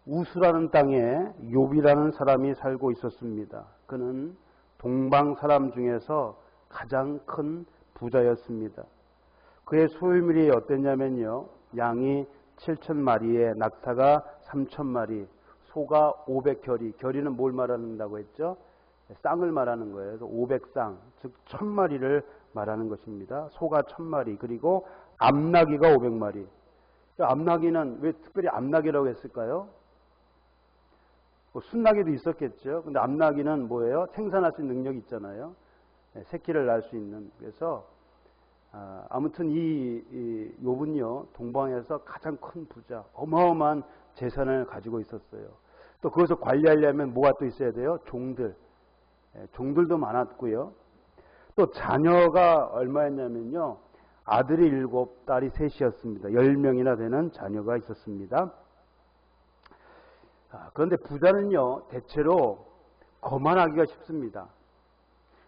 우스라는 땅에 욥이라는 사람이 살고 있었습니다. 그는 동방 사람 중에서 가장 큰 부자였습니다. 그의 소유물이 어땠냐면요. 양이 7,000마리에 낙타가 3,000마리, 소가 500결이, 결이는 뭘 말하는다고 했죠? 쌍을 말하는 거예요. 그래서 500쌍, 즉 1,000마리를 말하는 것입니다. 소가 1,000마리, 그리고 암나귀가 500마리. 암나귀는 왜 특별히 암나귀라고 했을까요? 뭐 순나귀도 있었겠죠. 근데 암나귀는 뭐예요? 생산할 수 있는 능력이 있잖아요. 새끼를 낳을 수 있는. 그래서 아무튼 이 욥은요, 동방에서 가장 큰 부자, 어마어마한 재산을 가지고 있었어요. 또 그것을 관리하려면 뭐가 또 있어야 돼요? 종들. 종들도 많았고요. 또 자녀가 얼마였냐면요, 아들이 7, 딸이 3이었습니다. 10명이나 되는 자녀가 있었습니다. 그런데 부자는요, 대체로 거만하기가 쉽습니다.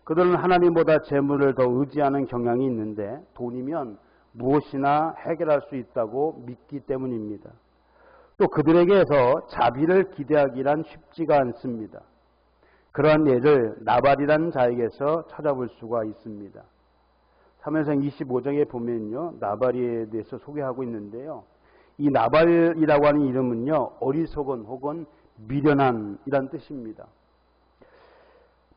그들은 하나님보다 재물을 더 의지하는 경향이 있는데 돈이면 무엇이나 해결할 수 있다고 믿기 때문입니다. 또 그들에게서 자비를 기대하기란 쉽지가 않습니다. 그러한 예를 나발이라는 자에게서 찾아볼 수가 있습니다. 사무엘상 25장에 보면요, 나발에 대해서 소개하고 있는데요. 이 나발이라고 하는 이름은요, 어리석은 혹은 미련한이란 뜻입니다.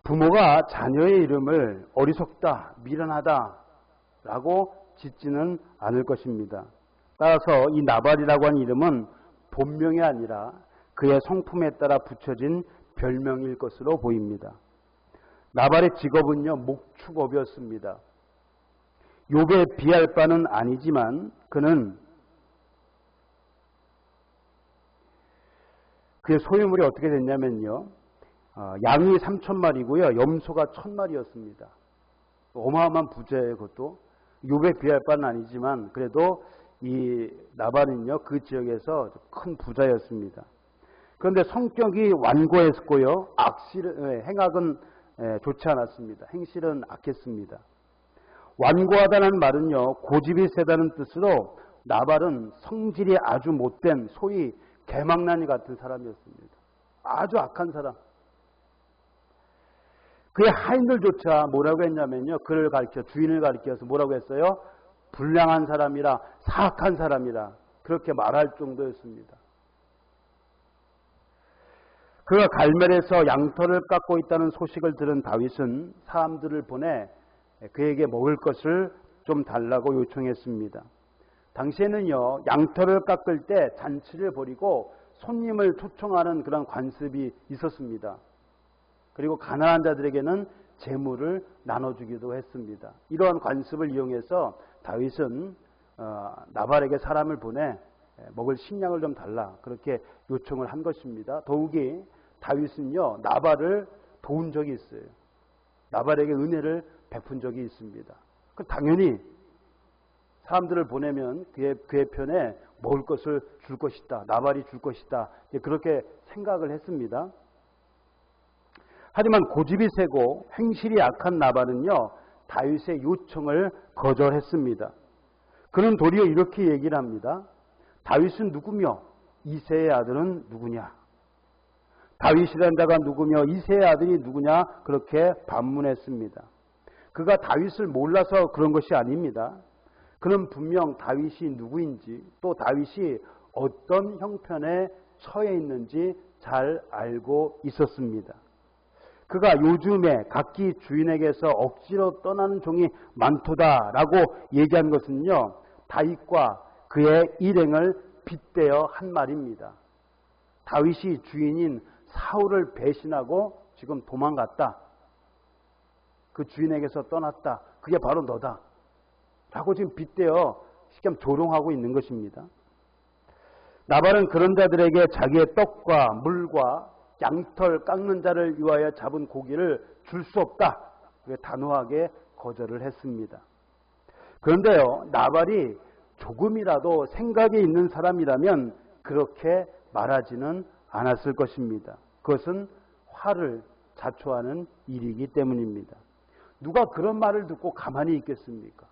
부모가 자녀의 이름을 어리석다, 미련하다 라고 짓지는 않을 것입니다. 따라서 이 나발이라고 하는 이름은 본명이 아니라 그의 성품에 따라 붙여진 별명일 것으로 보입니다. 나발의 직업은요, 목축업이었습니다. 욥에 비할 바는 아니지만 그는 그의 소유물이 어떻게 됐냐면요, 양이 3,000마리고요, 염소가 1,000마리였습니다. 어마어마한 부자예요. 그것도 욥에 비할 바는 아니지만 그래도 이 나발은요, 그 지역에서 큰 부자였습니다. 그런데 성격이 완고했고요, 행악은 좋지 않았습니다. 행실은 악했습니다. 완고하다는 말은요, 고집이 세다는 뜻으로 나발은 성질이 아주 못된, 소위 개망나니 같은 사람이었습니다. 아주 악한 사람. 그의 하인들조차 뭐라고 했냐면요, 그를 가리켜, 주인을 가리켜서 뭐라고 했어요? 불량한 사람이라, 사악한 사람이라 그렇게 말할 정도였습니다. 그가 갈멜에서 양털을 깎고 있다는 소식을 들은 다윗은 사람들을 보내 그에게 먹을 것을 좀 달라고 요청했습니다. 당시에는요, 양털을 깎을 때 잔치를 벌이고 손님을 초청하는 그런 관습이 있었습니다. 그리고 가난한 자들에게는 재물을 나눠주기도 했습니다. 이러한 관습을 이용해서 다윗은 나발에게 사람을 보내 먹을 식량을 좀 달라, 그렇게 요청을 한 것입니다. 더욱이 다윗은요, 나발을 도운 적이 있어요. 나발에게 은혜를 베푼 적이 있습니다. 당연히 사람들을 보내면 그의 편에 먹을 것을 줄 것이다, 나발이 줄 것이다, 그렇게 생각을 했습니다. 하지만 고집이 세고 행실이 악한 나발은요, 다윗의 요청을 거절했습니다. 그는 도리어 이렇게 얘기를 합니다. 다윗은 누구며 이새의 아들은 누구냐? 다윗이라는 자가 누구며 이새의 아들이 누구냐? 그렇게 반문했습니다. 그가 다윗을 몰라서 그런 것이 아닙니다. 그는 분명 다윗이 누구인지, 또 다윗이 어떤 형편에 처해 있는지 잘 알고 있었습니다. 그가 요즘에 각기 주인에게서 억지로 떠나는 종이 많도다라고 얘기한 것은요, 다윗과 그의 일행을 빗대어 한 말입니다. 다윗이 주인인 사울을 배신하고 지금 도망갔다. 그 주인에게서 떠났다. 그게 바로 너다. 라고 지금 빗대어 시험 조롱하고 있는 것입니다. 나발은 그런 자들에게 자기의 떡과 물과 양털 깎는 자를 위하여 잡은 고기를 줄 수 없다. 단호하게 거절을 했습니다. 그런데요, 나발이 조금이라도 생각이 있는 사람이라면 그렇게 말하지는 않았을 것입니다. 그것은 화를 자초하는 일이기 때문입니다. 누가 그런 말을 듣고 가만히 있겠습니까?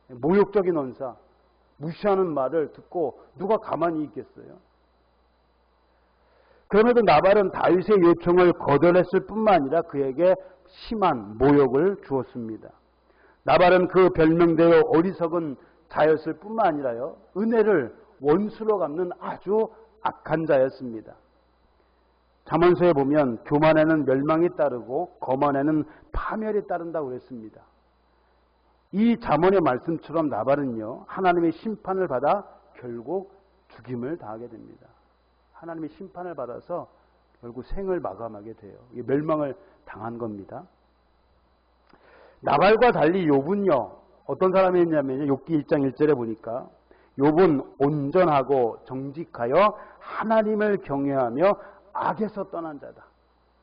모욕적인 언사, 무시하는 말을 듣고 누가 가만히 있겠어요? 그럼에도 나발은 다윗의 요청을 거절했을 뿐만 아니라 그에게 심한 모욕을 주었습니다. 나발은 그 별명대로 어리석은 자였을 뿐만 아니라요, 은혜를 원수로 갚는 아주 악한 자였습니다. 잠언서에 보면 교만에는 멸망이 따르고 거만에는 파멸이 따른다고 그랬습니다. 이 잠언의 말씀처럼 나발은요, 하나님의 심판을 받아 결국 죽임을 당하게 됩니다. 하나님의 심판을 받아서 결국 생을 마감하게 돼요. 멸망을 당한 겁니다. 나발과 달리 욥은요, 어떤 사람이었냐면요, 욥기 1장 1절에 보니까 욥은 온전하고 정직하여 하나님을 경외하며 악에서 떠난 자다.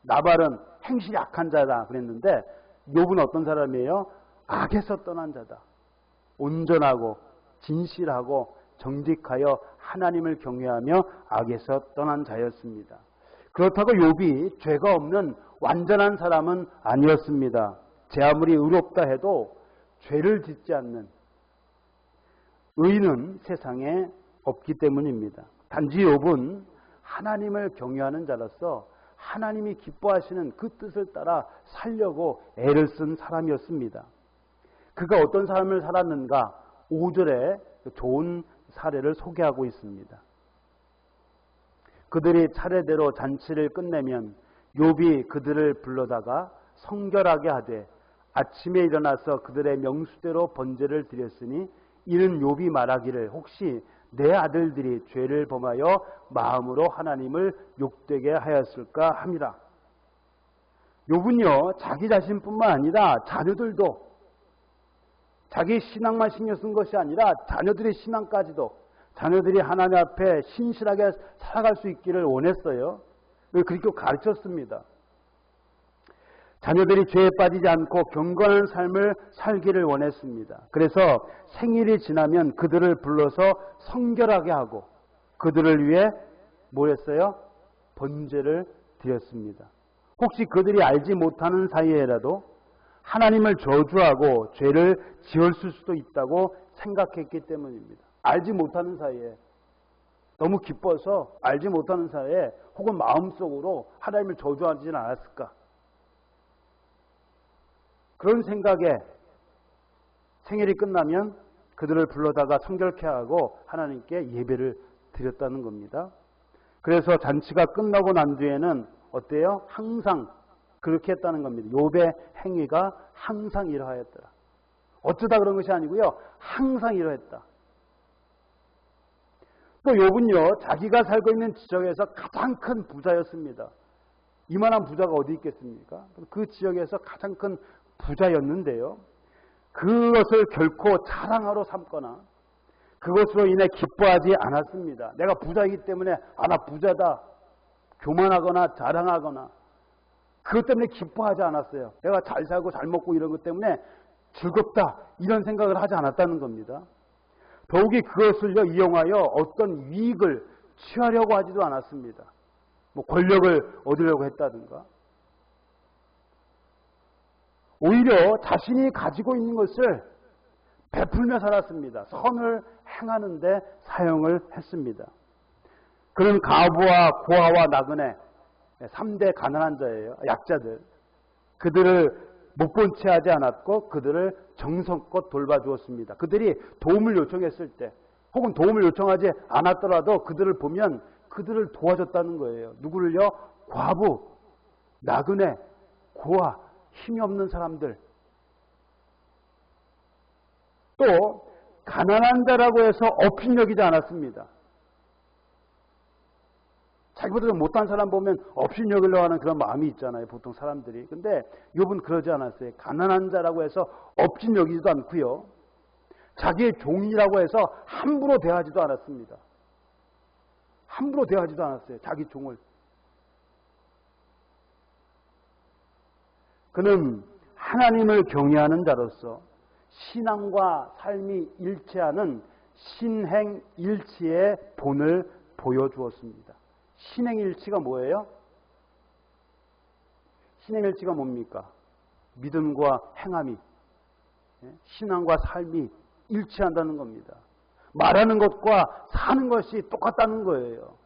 나발은 행실이 악한 자다 그랬는데 욥은 어떤 사람이에요? 악에서 떠난 자다. 온전하고 진실하고 정직하여 하나님을 경외하며 악에서 떠난 자였습니다. 그렇다고 욥이 죄가 없는 완전한 사람은 아니었습니다. 제 아무리 의롭다 해도 죄를 짓지 않는 의인은 세상에 없기 때문입니다. 단지 욥은 하나님을 경외하는 자로서 하나님이 기뻐하시는 그 뜻을 따라 살려고 애를 쓴 사람이었습니다. 그가 어떤 삶을 살았는가 5절에 좋은 사례를 소개하고 있습니다. 그들이 차례대로 잔치를 끝내면 욥이 그들을 불러다가 성결하게 하되 아침에 일어나서 그들의 명수대로 번제를 드렸으니 이는 욥이 말하기를 혹시 내 아들들이 죄를 범하여 마음으로 하나님을 욕되게 하였을까 함이라. 욥은요, 자기 자신뿐만 아니라 자녀들도, 자기 신앙만 신경 쓴 것이 아니라 자녀들의 신앙까지도, 자녀들이 하나님 앞에 신실하게 살아갈 수 있기를 원했어요. 그렇게 가르쳤습니다. 자녀들이 죄에 빠지지 않고 경건한 삶을 살기를 원했습니다. 그래서 생일이 지나면 그들을 불러서 성결하게 하고 그들을 위해 뭘 했어요? 번제를 드렸습니다. 혹시 그들이 알지 못하는 사이에라도 하나님을 저주하고 죄를 지었을 수도 있다고 생각했기 때문입니다. 알지 못하는 사이에, 너무 기뻐서 알지 못하는 사이에 혹은 마음속으로 하나님을 저주하지는 않았을까? 그런 생각에 생일이 끝나면 그들을 불러다가 성결케 하고 하나님께 예배를 드렸다는 겁니다. 그래서 잔치가 끝나고 난 뒤에는 어때요? 항상 그렇게 했다는 겁니다. 욥의 행위가 항상 이러하였더라. 어쩌다 그런 것이 아니고요. 항상 이러했다. 또 욥은요, 자기가 살고 있는 지역에서 가장 큰 부자였습니다. 이만한 부자가 어디 있겠습니까? 그 지역에서 가장 큰 부자였는데요. 그것을 결코 자랑하러 삼거나 그것으로 인해 기뻐하지 않았습니다. 내가 부자이기 때문에 나 부자다. 교만하거나 자랑하거나 그것 때문에 기뻐하지 않았어요. 내가 잘 살고 잘 먹고 이런 것 때문에 즐겁다 이런 생각을 하지 않았다는 겁니다. 더욱이 그것을 이용하여 어떤 이익을 취하려고 하지도 않았습니다. 뭐 권력을 얻으려고 했다든가. 오히려 자신이 가지고 있는 것을 베풀며 살았습니다. 선을 행하는 데 사용을 했습니다. 그는 가부와 고아와 나그네 3대 가난한 자예요. 약자들. 그들을 못 본 채 하지 않았고 그들을 정성껏 돌봐주었습니다. 그들이 도움을 요청했을 때 혹은 도움을 요청하지 않았더라도 그들을 보면 그들을 도와줬다는 거예요. 누구를요? 과부, 나그네, 고아, 힘이 없는 사람들. 또 가난한 자라고 해서 업신여기지 않았습니다. 자기보다 못한 사람 보면 업신여기려고 하는 그런 마음이 있잖아요. 보통 사람들이. 근데 욥은 그러지 않았어요. 가난한 자라고 해서 업신여기지도 않고요. 자기의 종이라고 해서 함부로 대하지도 않았습니다. 함부로 대하지도 않았어요. 자기 종을. 그는 하나님을 경외하는 자로서 신앙과 삶이 일치하는 신행일치의 본을 보여주었습니다. 신행일치가 뭐예요? 신행일치가 뭡니까? 믿음과 행함이, 신앙과 삶이 일치한다는 겁니다. 말하는 것과 사는 것이 똑같다는 거예요.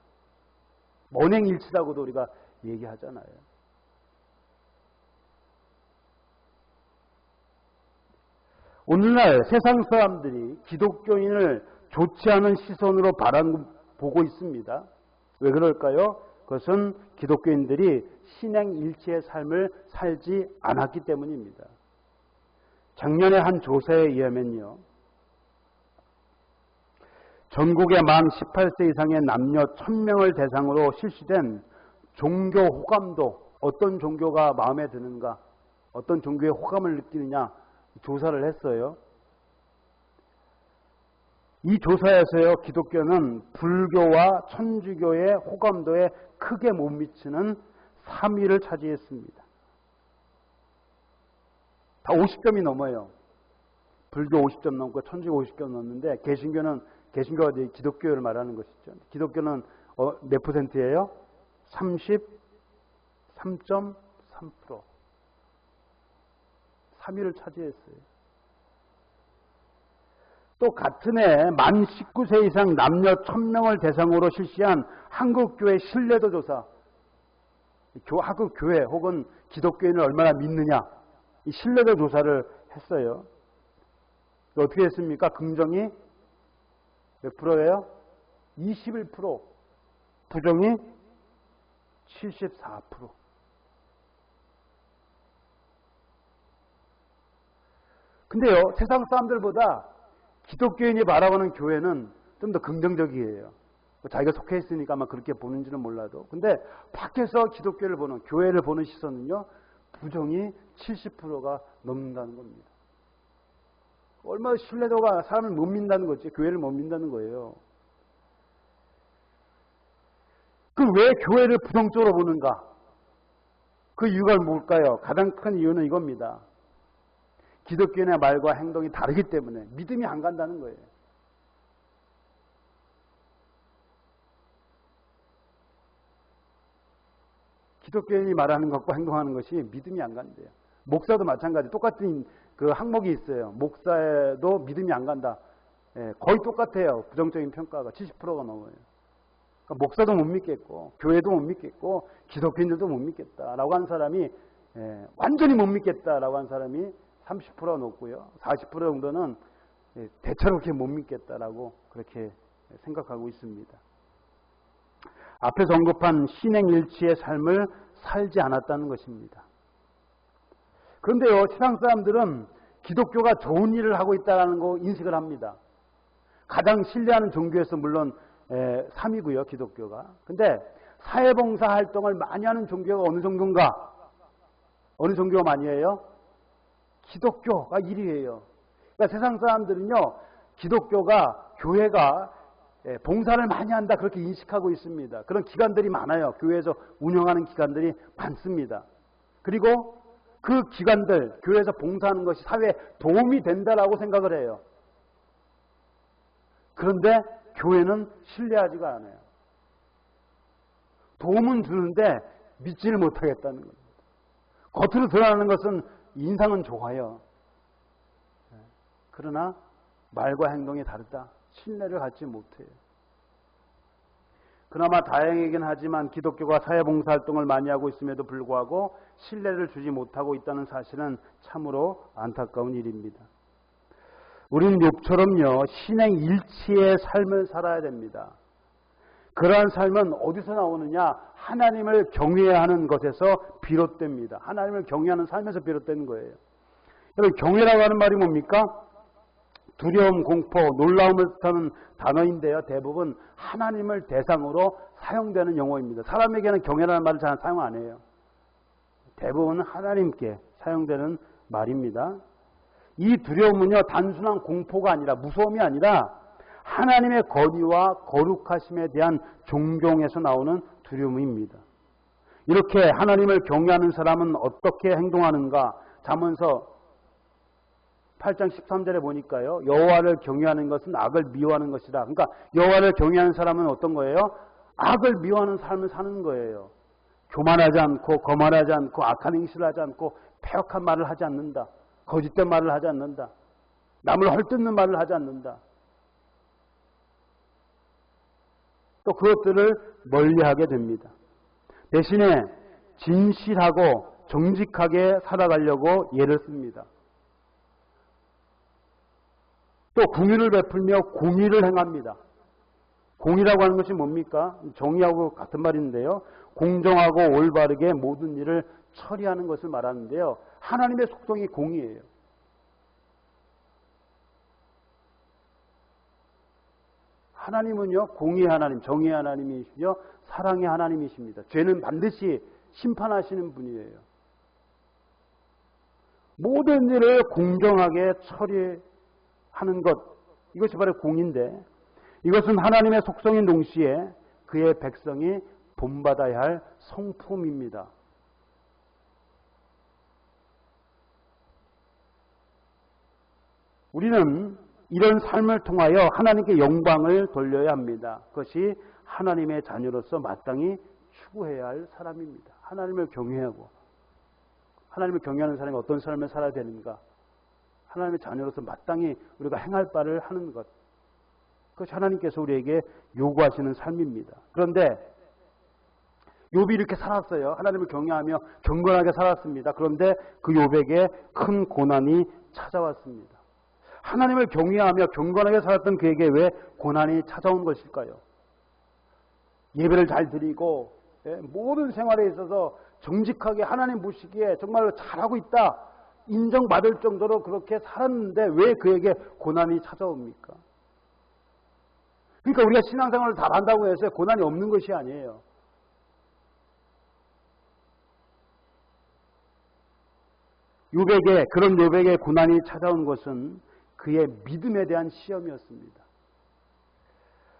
언행일치라고도 우리가 얘기하잖아요. 오늘날 세상 사람들이 기독교인을 좋지 않은 시선으로 바라보고 있습니다. 왜 그럴까요? 그것은 기독교인들이 신행일치의 삶을 살지 않았기 때문입니다. 작년에 한 조사에 의하면요, 전국의 만 18세 이상의 남녀 1000명을 대상으로 실시된 종교 호감도, 어떤 종교가 마음에 드는가, 어떤 종교에 호감을 느끼느냐 조사를 했어요. 이 조사에서요, 기독교는 불교와 천주교의 호감도에 크게 못 미치는 3위를 차지했습니다. 다 50점이 넘어요. 불교 50점 넘고 천주교 50점 넘는데 개신교가 기독교를 말하는 것이죠. 기독교는 몇 %예요? 33.3%. 3위를 차지했어요. 또 같은 해 만 19세 이상 남녀 1000명을 대상으로 실시한 한국교회 신뢰도 조사, 한국교회 혹은 기독교인을 얼마나 믿느냐, 이 신뢰도 조사를 했어요. 어떻게 했습니까? 긍정이 몇 프로예요? 21%, 부정이 74%. 근데요, 세상 사람들보다 기독교인이 바라보는 교회는 좀 더 긍정적이에요. 자기가 속해 있으니까 아마 그렇게 보는지는 몰라도. 근데 밖에서 기독교를 보는, 교회를 보는 시선은요, 부정이 70%가 넘는다는 겁니다. 얼마나 신뢰도가 사람을 못 믿는다는 거지, 교회를 못 믿는다는 거예요. 그 왜 교회를 부정적으로 보는가? 그 이유가 뭘까요? 가장 큰 이유는 이겁니다. 기독교인의 말과 행동이 다르기 때문에 믿음이 안 간다는 거예요. 기독교인이 말하는 것과 행동하는 것이 믿음이 안 간대요. 목사도 마찬가지. 똑같은 그 항목이 있어요. 목사에도 믿음이 안 간다. 거의 똑같아요. 부정적인 평가가 70%가 넘어요. 그러니까 목사도 못 믿겠고, 교회도 못 믿겠고, 기독교인들도 못 믿겠다라고 한 사람이, 완전히 못 믿겠다라고 한 사람이 30%가 높고요. 40% 정도는 대체롭게 못 믿겠다라고 그렇게 생각하고 있습니다. 앞에서 언급한 신행일치의 삶을 살지 않았다는 것입니다. 그런데요, 세상 사람들은 기독교가 좋은 일을 하고 있다는 거 인식을 합니다. 가장 신뢰하는 종교에서 물론 3위고요, 기독교가. 근데 사회봉사 활동을 많이 하는 종교가 어느 종교인가? 어느 종교가 많이 해요? 기독교가 1위예요. 그러니까 세상 사람들은요, 기독교가, 교회가 봉사를 많이 한다 그렇게 인식하고 있습니다. 그런 기관들이 많아요. 교회에서 운영하는 기관들이 많습니다. 그리고 그 기관들, 교회에서 봉사하는 것이 사회에 도움이 된다라고 생각을 해요. 그런데 교회는 신뢰하지가 않아요. 도움은 주는데 믿지를 못하겠다는 겁니다. 겉으로 드러나는 것은 인상은 좋아요. 그러나 말과 행동이 다르다. 신뢰를 갖지 못해요. 그나마 다행이긴 하지만 기독교가 사회봉사활동을 많이 하고 있음에도 불구하고 신뢰를 주지 못하고 있다는 사실은 참으로 안타까운 일입니다. 우리는 욥처럼요, 신행일치의 삶을 살아야 됩니다. 그러한 삶은 어디서 나오느냐? 하나님을 경외하는 것에서 비롯됩니다. 하나님을 경외하는 삶에서 비롯되는 거예요. 여러분, 경외라고 하는 말이 뭡니까? 두려움, 공포, 놀라움을 뜻하는 단어인데요. 대부분 하나님을 대상으로 사용되는 용어입니다. 사람에게는 경외라는 말을 잘 사용 안 해요. 대부분 하나님께 사용되는 말입니다. 이 두려움은요, 단순한 공포가 아니라, 무서움이 아니라 하나님의 권위와 거룩하심에 대한 존경에서 나오는 두려움입니다. 이렇게 하나님을 경외하는 사람은 어떻게 행동하는가? 잠언서 8장 13절에 보니까요, 여호와를 경외하는 것은 악을 미워하는 것이다. 그러니까 여호와를 경외하는 사람은 어떤 거예요? 악을 미워하는 삶을 사는 거예요. 교만하지 않고, 거만하지 않고, 악한 행실을 하지 않고, 패역한 말을 하지 않는다. 거짓된 말을 하지 않는다. 남을 헐뜯는 말을 하지 않는다. 또 그것들을 멀리하게 됩니다. 대신에 진실하고 정직하게 살아가려고 예를 씁니다. 또 궁유를 베풀며 공의를 행합니다. 공의라고 하는 것이 뭡니까? 정의하고 같은 말인데요. 공정하고 올바르게 모든 일을 처리하는 것을 말하는데요. 하나님의 속성이 공의예요. 하나님은요, 공의의 하나님, 정의의 하나님이시며 사랑의 하나님이십니다. 죄는 반드시 심판하시는 분이에요. 모든 일을 공정하게 처리하는 것, 이것이 바로 공의인데, 이것은 하나님의 속성인 동시에 그의 백성이 본받아야 할 성품입니다. 우리는 이런 삶을 통하여 하나님께 영광을 돌려야 합니다. 그것이 하나님의 자녀로서 마땅히 추구해야 할 사람입니다. 하나님을 경외하고, 하나님을 경외하는 사람이 어떤 삶을 살아야 되는가? 하나님의 자녀로서 마땅히 우리가 행할 바를 하는 것. 그것이 하나님께서 우리에게 요구하시는 삶입니다. 그런데 욥이 이렇게 살았어요. 하나님을 경외하며 경건하게 살았습니다. 그런데 그 욥에게 큰 고난이 찾아왔습니다. 하나님을 경외하며 경건하게 살았던 그에게 왜 고난이 찾아온 것일까요? 예배를 잘 드리고 모든 생활에 있어서 정직하게 하나님 보시기에 정말로 잘하고 있다 인정받을 정도로 그렇게 살았는데 왜 그에게 고난이 찾아옵니까? 그러니까 우리가 신앙생활을 잘한다고 해서 고난이 없는 것이 아니에요. 그런 욥에게 고난이 찾아온 것은 그의 믿음에 대한 시험이었습니다.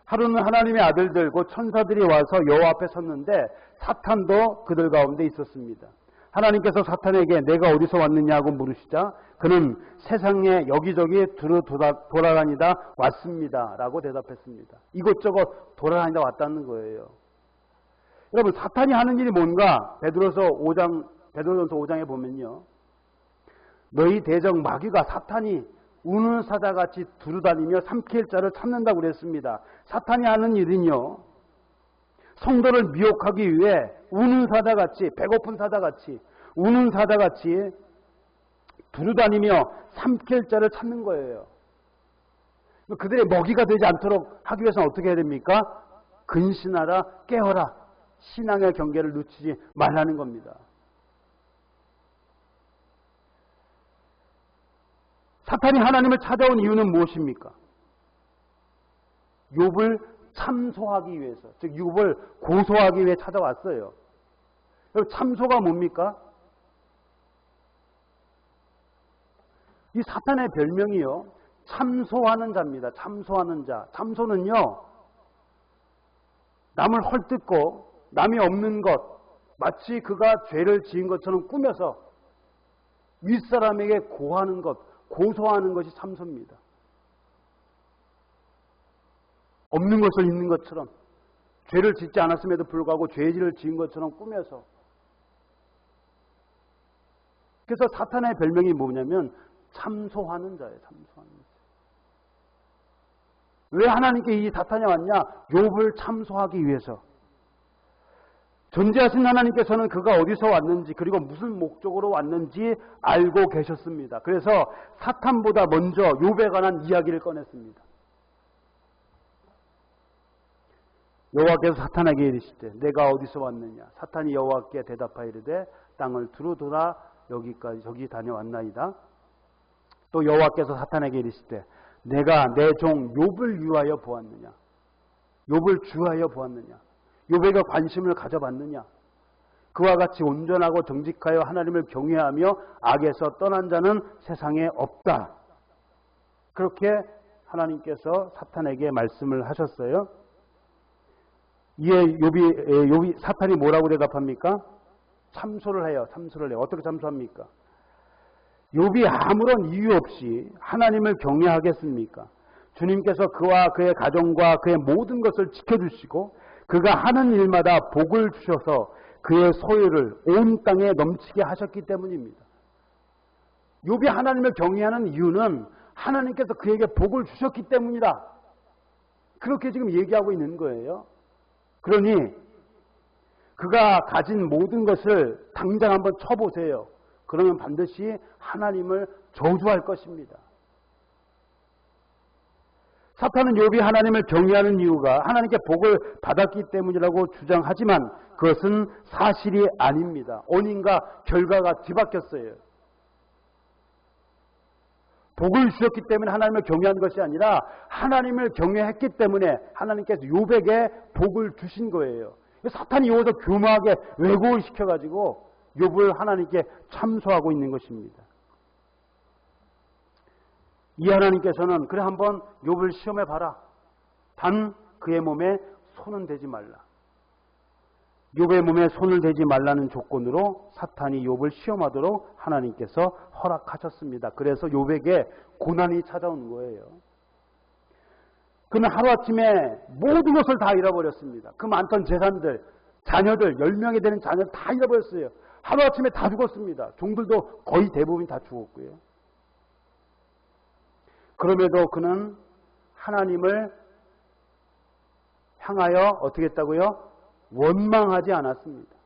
하루는 하나님의 아들들 곧 천사들이 와서 여호와 앞에 섰는데 사탄도 그들 가운데 있었습니다. 하나님께서 사탄에게 내가 어디서 왔느냐고 물으시자 그는 세상에 여기저기 두루 돌아다니다 왔습니다 라고 대답했습니다. 이것저것 돌아다니다 왔다는 거예요. 여러분, 사탄이 하는 일이 뭔가? 베드로전서 5장에 보면요, 너희 대적 마귀가 사탄이 우는 사자같이 두루다니며 삼킬 자를 찾는다고 그랬습니다. 사탄이 하는 일은요, 성도를 미혹하기 위해 우는 사자같이, 배고픈 사자같이, 우는 사자같이 두루다니며 삼킬 자를 찾는 거예요. 그들의 먹이가 되지 않도록 하기 위해서는 어떻게 해야 됩니까? 근신하라, 깨어라, 신앙의 경계를 놓치지 말라는 겁니다. 사탄이 하나님을 찾아온 이유는 무엇입니까? 욥을 참소하기 위해서, 즉 욥을 고소하기 위해 찾아왔어요. 참소가 뭡니까? 이 사탄의 별명이요, 참소하는 자입니다. 참소하는 자. 참소는요, 남을 헐뜯고 남이 없는 것, 마치 그가 죄를 지은 것처럼 꾸며서 윗사람에게 고하는 것, 고소하는 것이 참소입니다. 없는 것을 있는 것처럼, 죄를 짓지 않았음에도 불구하고 죄를 지은 것처럼 꾸며서. 그래서 사탄의 별명이 뭐냐면 참소하는 자예요. 참소하는 자. 왜 하나님께 이 사탄이 왔냐? 욥을 참소하기 위해서. 존재하신 하나님께서는 그가 어디서 왔는지 그리고 무슨 목적으로 왔는지 알고 계셨습니다. 그래서 사탄보다 먼저 욥에 관한 이야기를 꺼냈습니다. 여호와께서 사탄에게 이르시되 내가 어디서 왔느냐? 사탄이 여호와께 대답하이르되 땅을 두루 돌아 저기 다녀왔나이다. 또 여호와께서 사탄에게 이르시되 내가 내 종 욥을 위하여 보았느냐? 욥을 주하여 보았느냐? 욥에게 관심을 가져봤느냐? 그와 같이 온전하고 정직하여 하나님을 경외하며 악에서 떠난 자는 세상에 없다. 그렇게 하나님께서 사탄에게 말씀을 하셨어요. 이에 욥이 사탄이 뭐라고 대답합니까? 참소를 해요. 참소를 해요. 어떻게 참소합니까? 욥이 아무런 이유 없이 하나님을 경외하겠습니까? 주님께서 그와 그의 가정과 그의 모든 것을 지켜주시고 그가 하는 일마다 복을 주셔서 그의 소유를 온 땅에 넘치게 하셨기 때문입니다. 욥이 하나님을 경외하는 이유는 하나님께서 그에게 복을 주셨기 때문이다. 그렇게 지금 얘기하고 있는 거예요. 그러니 그가 가진 모든 것을 당장 한번 쳐보세요. 그러면 반드시 하나님을 저주할 것입니다. 사탄은 욥이 하나님을 경외하는 이유가 하나님께 복을 받았기 때문이라고 주장하지만 그것은 사실이 아닙니다. 원인과 결과가 뒤바뀌었어요. 복을 주셨기 때문에 하나님을 경외한 것이 아니라 하나님을 경외했기 때문에 하나님께서 욥에게 복을 주신 거예요. 사탄이 여기서 교묘하게 왜곡을 시켜가지고 욥을 하나님께 참소하고 있는 것입니다. 이 하나님께서는 그래 한번 욥을 시험해봐라. 단 그의 몸에 손은 대지 말라. 욥의 몸에 손을 대지 말라는 조건으로 사탄이 욥을 시험하도록 하나님께서 허락하셨습니다. 그래서 욥에게 고난이 찾아온 거예요. 그는 하루아침에 모든 것을 다 잃어버렸습니다. 그 많던 재산들, 자녀들, 10명이 되는 자녀를 다 잃어버렸어요. 하루아침에 다 죽었습니다. 종들도 거의 대부분 다 죽었고요. 그럼에도 그는 하나님을 향하여 어떻게 했다고요? 원망하지 않았습니다.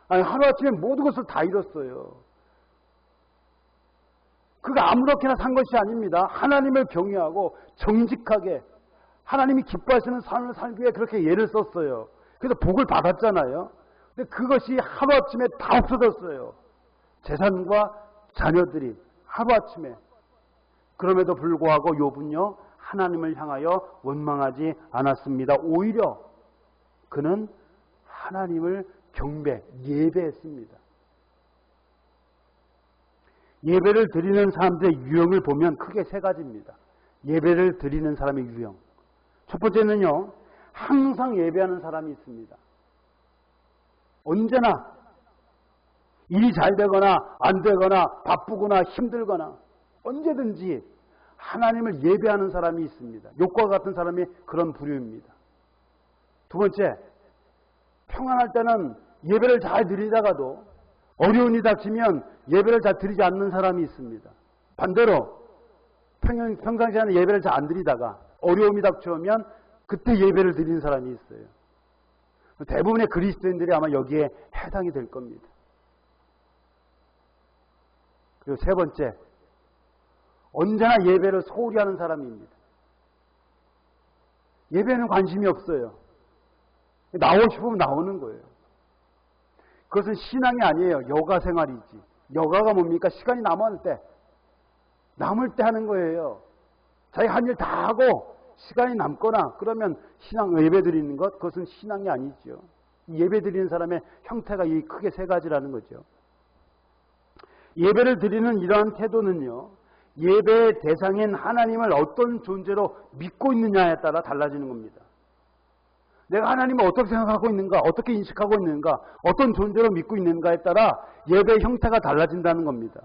아니, 하루아침에 모든 것을 다 잃었어요. 그가 아무렇게나 산 것이 아닙니다. 하나님을 경외하고 정직하게 하나님이 기뻐하시는 삶을 살기 위해 그렇게 예를 썼어요. 그래서 복을 받았잖아요. 근데 그것이 하루아침에 다 없어졌어요. 재산과 자녀들이 하루아침에. 그럼에도 불구하고 욥은요, 하나님을 향하여 원망하지 않았습니다. 오히려 그는 하나님을 경배, 예배했습니다. 예배를 드리는 사람들의 유형을 보면 크게 세 가지입니다. 예배를 드리는 사람의 유형. 첫 번째는요, 항상 예배하는 사람이 있습니다. 언제나 일이 잘 되거나 안 되거나 바쁘거나 힘들거나 언제든지 하나님을 예배하는 사람이 있습니다. 욥과 같은 사람이 그런 부류입니다. 두 번째, 평안할 때는 예배를 잘 드리다가도 어려운 일이 닥치면 예배를 잘 드리지 않는 사람이 있습니다. 반대로 평상시에는 예배를 잘 안 드리다가 어려움이 닥쳐오면 그때 예배를 드리는 사람이 있어요. 대부분의 그리스도인들이 아마 여기에 해당이 될 겁니다. 그리고 세 번째, 언제나 예배를 소홀히 하는 사람입니다. 예배는 관심이 없어요. 나오고 싶으면 나오는 거예요. 그것은 신앙이 아니에요. 여가 생활이지. 여가가 뭡니까? 시간이 남을 때 하는 거예요. 자기 한 일 다 하고 시간이 남거나 그러면 신앙 예배 드리는 것, 그것은 신앙이 아니죠. 예배 드리는 사람의 형태가 이 크게 세 가지라는 거죠. 예배를 드리는 이러한 태도는요, 예배의 대상인 하나님을 어떤 존재로 믿고 있느냐에 따라 달라지는 겁니다. 내가 하나님을 어떻게 생각하고 있는가, 어떻게 인식하고 있는가, 어떤 존재로 믿고 있는가에 따라 예배의 형태가 달라진다는 겁니다.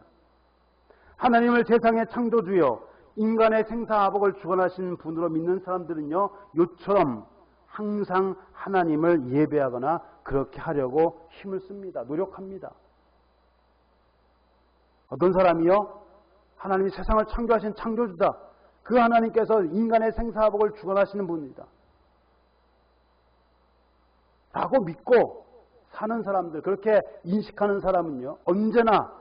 하나님을 세상의 창조주요, 인간의 생사화복을 주관하시는 분으로 믿는 사람들은요, 요처럼 항상 하나님을 예배하거나 그렇게 하려고 힘을 씁니다. 노력합니다. 어떤 사람이요, 하나님이 세상을 창조하신 창조주다. 그 하나님께서 인간의 생사화복을 주관하시는 분이다. 라고 믿고 사는 사람들, 그렇게 인식하는 사람은요, 언제나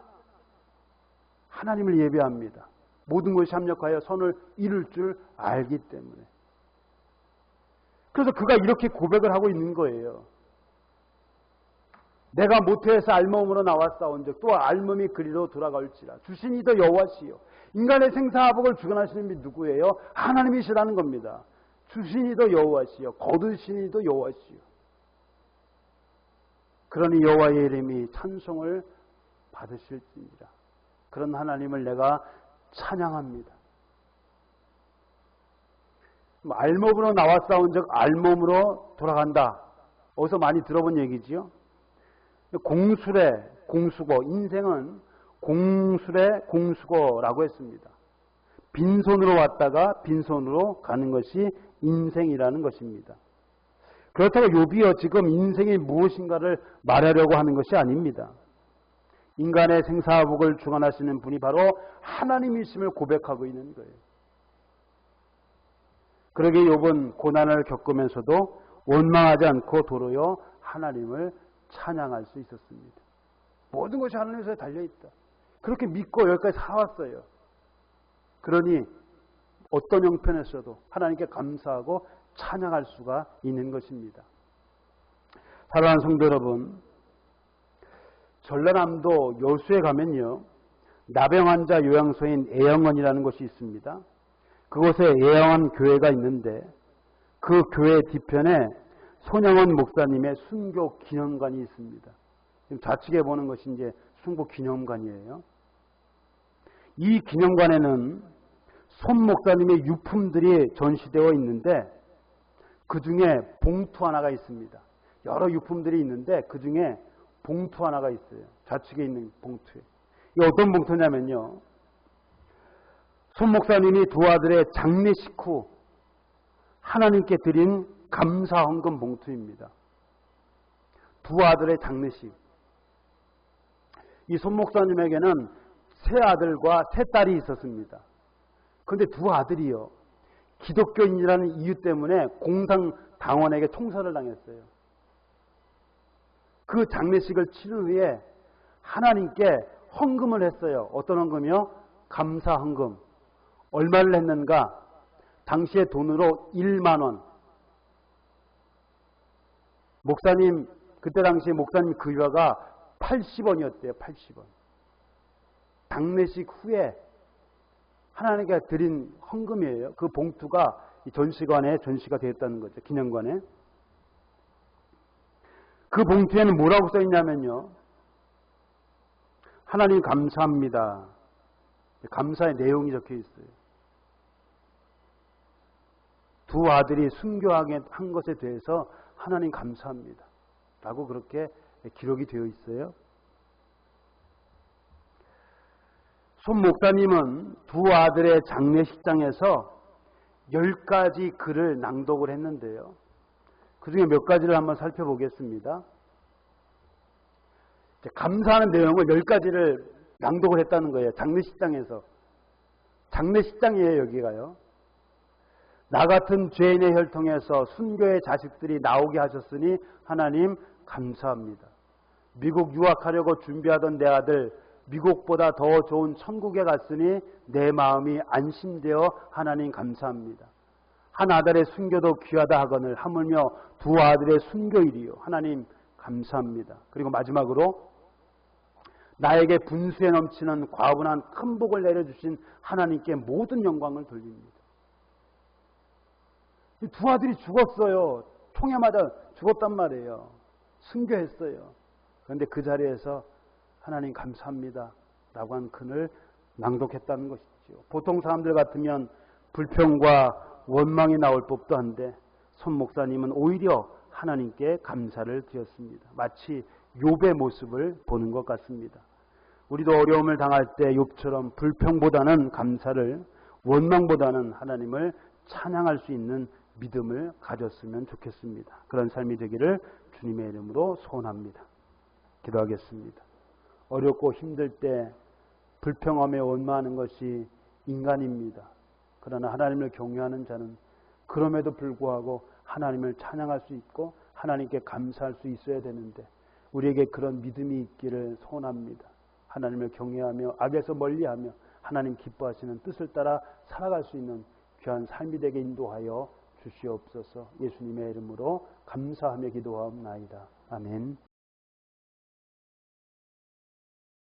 하나님을 예배합니다. 모든 것이 합력하여 선을 이룰 줄 알기 때문에. 그래서 그가 이렇게 고백을 하고 있는 거예요. 내가 모태에서 알몸으로 나왔사온즉 또 알몸이 그리로 돌아갈지라. 주신이도 여호와시요. 인간의 생사화복을 주관하시는 분이 누구예요? 하나님이시라는 겁니다. 주신이도 여호와시요. 거두신이도 여호와시요. 그러니 여호와의 이름이 찬송을 받으실지니라. 그런 하나님을 내가 찬양합니다. 알몸으로 나왔사온즉 알몸으로 돌아간다. 어디서 많이 들어본 얘기지요? 공수래, 공수고, 인생은 공수래, 공수고라고 했습니다. 빈손으로 왔다가 빈손으로 가는 것이 인생이라는 것입니다. 그렇다고 욥이요, 지금 인생이 무엇인가를 말하려고 하는 것이 아닙니다. 인간의 생사화복을 주관하시는 분이 바로 하나님이심을 고백하고 있는 거예요. 그러게 욥은 고난을 겪으면서도 원망하지 않고 도로요 하나님을 찬양할 수 있었습니다. 모든 것이 하나님에서 달려있다. 그렇게 믿고 여기까지 살아왔어요. 그러니 어떤 형편에서도 하나님께 감사하고 찬양할 수가 있는 것입니다. 사랑하는 성도 여러분, 전라남도 여수에 가면요 나병환자 요양소인 애영원이라는 곳이 있습니다. 그곳에 애영원 교회가 있는데 그 교회 뒤편에 손영원 목사님의 순교 기념관이 있습니다. 지금 좌측에 보는 것이 이제 순교 기념관이에요. 이 기념관에는 손 목사님의 유품들이 전시되어 있는데 그 중에 봉투 하나가 있습니다. 여러 유품들이 있는데 그 중에 봉투 하나가 있어요. 좌측에 있는 봉투에. 이게 어떤 봉투냐면요. 손 목사님이 두 아들의 장례식 후 하나님께 드린 감사 헌금 봉투입니다. 두 아들의 장례식. 이 손 목사님에게는 세 아들과 세 딸이 있었습니다. 그런데 두 아들이요. 기독교인이라는 이유 때문에 공산당원에게 총살을 당했어요. 그 장례식을 치른 후에 하나님께 헌금을 했어요. 어떤 헌금이요? 감사 헌금. 얼마를 했는가? 당시의 돈으로 1만 원. 목사님, 그때 당시에 목사님 급여가 80원이었대요. 80원. 장례식 후에 하나님께 드린 헌금이에요. 그 봉투가 이 전시관에 전시가 되었다는 거죠. 기념관에. 그 봉투에는 뭐라고 써있냐면요. 하나님 감사합니다. 감사의 내용이 적혀 있어요. 두 아들이 순교하게 한 것에 대해서 하나님 감사합니다. 라고 그렇게 기록이 되어 있어요. 손 목사님은 두 아들의 장례식장에서 10가지 글을 낭독을 했는데요. 그 중에 몇 가지를 한번 살펴보겠습니다. 감사하는 내용을 10가지를 낭독을 했다는 거예요. 장례식장에서. 장례식장이에요, 여기가요. 나 같은 죄인의 혈통에서 순교의 자식들이 나오게 하셨으니 하나님 감사합니다. 미국 유학하려고 준비하던 내 아들 미국보다 더 좋은 천국에 갔으니 내 마음이 안심되어 하나님 감사합니다. 한 아들의 순교도 귀하다 하거늘 하물며 두 아들의 순교일이요 하나님 감사합니다. 그리고 마지막으로 나에게 분수에 넘치는 과분한 큰 복을 내려주신 하나님께 모든 영광을 돌립니다. 이 두 아들이 죽었어요. 총에 맞아 죽었단 말이에요. 순교했어요. 그런데 그 자리에서 하나님 감사합니다 라고 한 글을 낭독했다는 것이죠. 보통 사람들 같으면 불평과 원망이 나올 법도 한데 손 목사님은 오히려 하나님께 감사를 드렸습니다. 마치 욥의 모습을 보는 것 같습니다. 우리도 어려움을 당할 때 욥처럼 불평보다는 감사를, 원망보다는 하나님을 찬양할 수 있는 믿음을 가졌으면 좋겠습니다. 그런 삶이 되기를 주님의 이름으로 소원합니다. 기도하겠습니다. 어렵고 힘들 때 불평하며 원망하는 것이 인간입니다. 그러나 하나님을 경외하는 자는 그럼에도 불구하고 하나님을 찬양할 수 있고 하나님께 감사할 수 있어야 되는데 우리에게 그런 믿음이 있기를 소원합니다. 하나님을 경외하며 악에서 멀리하며 하나님 기뻐하시는 뜻을 따라 살아갈 수 있는 귀한 삶이 되게 인도하여 주시옵소서. 예수님의 이름으로 감사하며 기도하옵나이다. 아멘.